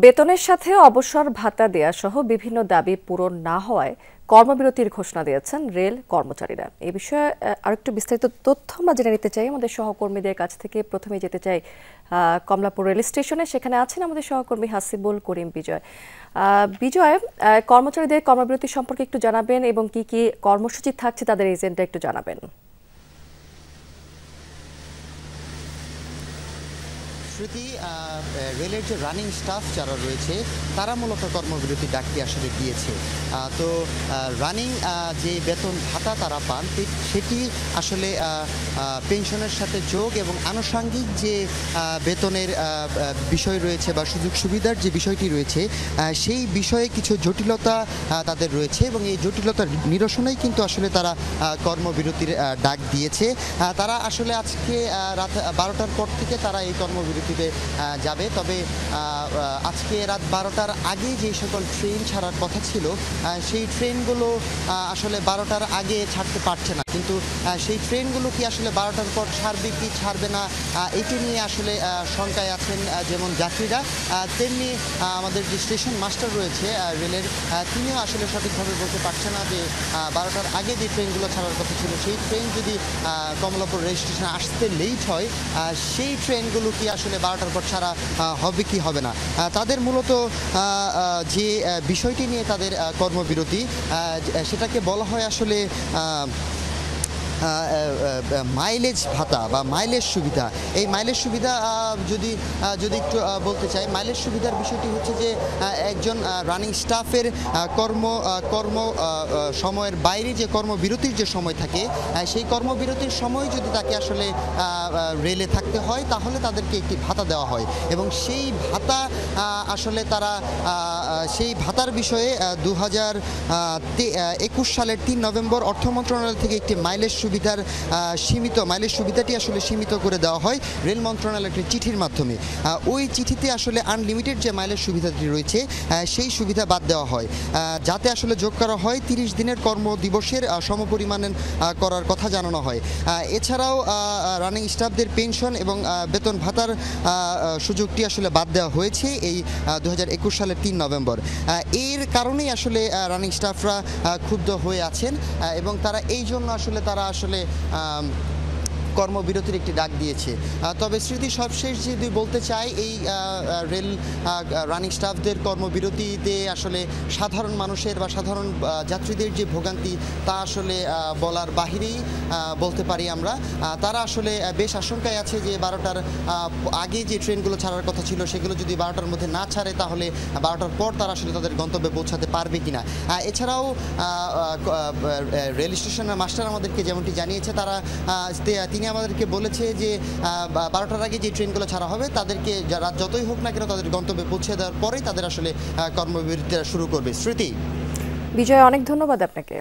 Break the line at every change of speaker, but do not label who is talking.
বেতনের সাথে অবসর ভাতা দেয়া সহ বিভিন্ন দাবি পূরণ না হওয়ায় কর্মবিরতির ঘোষণা দিয়েছেন রেল কর্মচারীরা। এই বিষয়ে আরেকটু বিস্তারিত তথ্য আমরা জেনে নিতে চাই আমাদের সহকর্মীদের কাছ থেকে। প্রথমে যেতে চাই কমলাপুর রেল স্টেশনে, সেখানে আছেন আমাদের সহকর্মী হাসিবুল করিম বিজয়। বিজয়, কর্মচারীদের কর্মবিরতি সম্পর্কে একটু জানাবেন এবং কি কি কর্মসূচি থাকছে তাদের এজেন্ডা একটু জানাবেন।
শ্রুতি, রেলের যে রানিং স্টাফ যারা রয়েছে তারা মূলত কর্মবিরতি ডাকটি আসলে দিয়েছে। তো রানিং যে বেতন ভাতা তারা পান সেটি আসলে পেনশনের সাথে যোগ এবং আনুষঙ্গিক যে বেতনের বিষয় রয়েছে বা সুযোগ সুবিধার যে বিষয়টি রয়েছে সেই বিষয়ে কিছু জটিলতা তাদের রয়েছে এবং এই জটিলতার নিরসনেই কিন্তু আসলে তারা কর্মবিরতির ডাক দিয়েছে। তারা আসলে আজকে রাত 12টার পর থেকে তারা এই কর্মবিরতিতে যাবে। তবে আজকে রাত 12টার আগে যে সকল ট্রেন ছাড়ার কথা ছিল সেই ট্রেনগুলো আসলে 12টার আগে ছাড়তে পারছে না, কিন্তু সেই ট্রেনগুলো কি আসলে 12টার পর ছাড়বে কি ছাড়বে না এটি নিয়ে আসলে শঙ্কায় আছেন যেমন যাত্রীরা, তেমনি আমাদের যে স্টেশন মাস্টার রয়েছে রেলের তিনিও আসলে সঠিকভাবে বলতে পারছে না যে 12টার আগে যে ট্রেনগুলো ছাড়ার কথা ছিল সেই ট্রেন যদি কমলাপুর রেল স্টেশনে আসতে লেট হয় সেই ট্রেনগুলো কি আসলে 12টার পর ছাড়া হবে কি হবে না। তাদের মূলত যে বিষয়টি নিয়ে তাদের কর্মবিরতি সেটাকে বলা হয় আসলে মাইলেজ ভাতা বা মাইলেজ সুবিধা। এই মাইলেজ সুবিধা যদি একটু বলতে চাই, মাইলেজ সুবিধার বিষয়টি হচ্ছে যে একজন রানিং স্টাফের কর্ম সময়ের বাইরে যে কর্মবিরতির যে সময় থাকে সেই কর্মবিরতির সময় যদি তাকে আসলে রেলে থাকতে হয় তাহলে তাদেরকে একটি ভাতা দেওয়া হয় এবং সেই ভাতা আসলে তারা সেই ভাতার বিষয়ে 2021 সালের 3 নভেম্বর অর্থ মন্ত্রণালয় থেকে একটি মাইলেজ সুবিধাটি আসলে সীমিত করে দেওয়া হয় রেল মন্ত্রণালয়ের একটি চিঠির মাধ্যমে। ওই চিঠিতে আসলে আনলিমিটেড যে মাইলেজ সুবিধাটি রয়েছে সেই সুবিধা বাদ দেওয়া হয়, যাতে আসলে যোগ করা হয় 30 দিনের কর্মদিবসের সমপরিমাণে করার কথা জানানো হয়। এছাড়াও রানিং স্টাফদের পেনশন এবং বেতন ভাতার সুযোগটি আসলে বাদ দেওয়া হয়েছে এই 2021 সালের 3 নভেম্বর। এর কারণেই আসলে রানিং স্টাফরা ক্ষুব্ধ হয়ে আছেন এবং তারা এই জন্য আসলে কর্মবিরতির একটি ডাক দিয়েছে। তবে স্মৃতি, সবশেষ যদি বলতে চাই, এই রেল রানিং স্টাফদের কর্মবিরতিতে আসলে সাধারণ মানুষের বা সাধারণ যাত্রীদের যে ভোগান্তি তা আসলে বলার বাহিরেই বলতে পারি আমরা। তারা আসলে বেশ আশঙ্কায় আছে যে 12টার আগে যে ট্রেনগুলো ছাড়ার কথা ছিল সেগুলো যদি 12টার মধ্যে না ছাড়ে তাহলে 12টার পর তারা আসলে তাদের গন্তব্যে পৌঁছাতে পারবে কিনা। এছাড়াও রেল স্টেশনের মাস্টার আমাদেরকে যেমনটি জানিয়েছে, তিনি আমাদেরকে বলেছে যে 12টার আগে যে ট্রেনগুলো ছাড়া হবে তাদেরকে রাত যতই হোক না কেন তাদের গন্তব্যে পৌঁছে দেওয়ার পরেই তাদের আসলে কর্মবিরতি শুরু করবে। স্মৃতি,
বিজয়, অনেক ধন্যবাদ আপনাকে।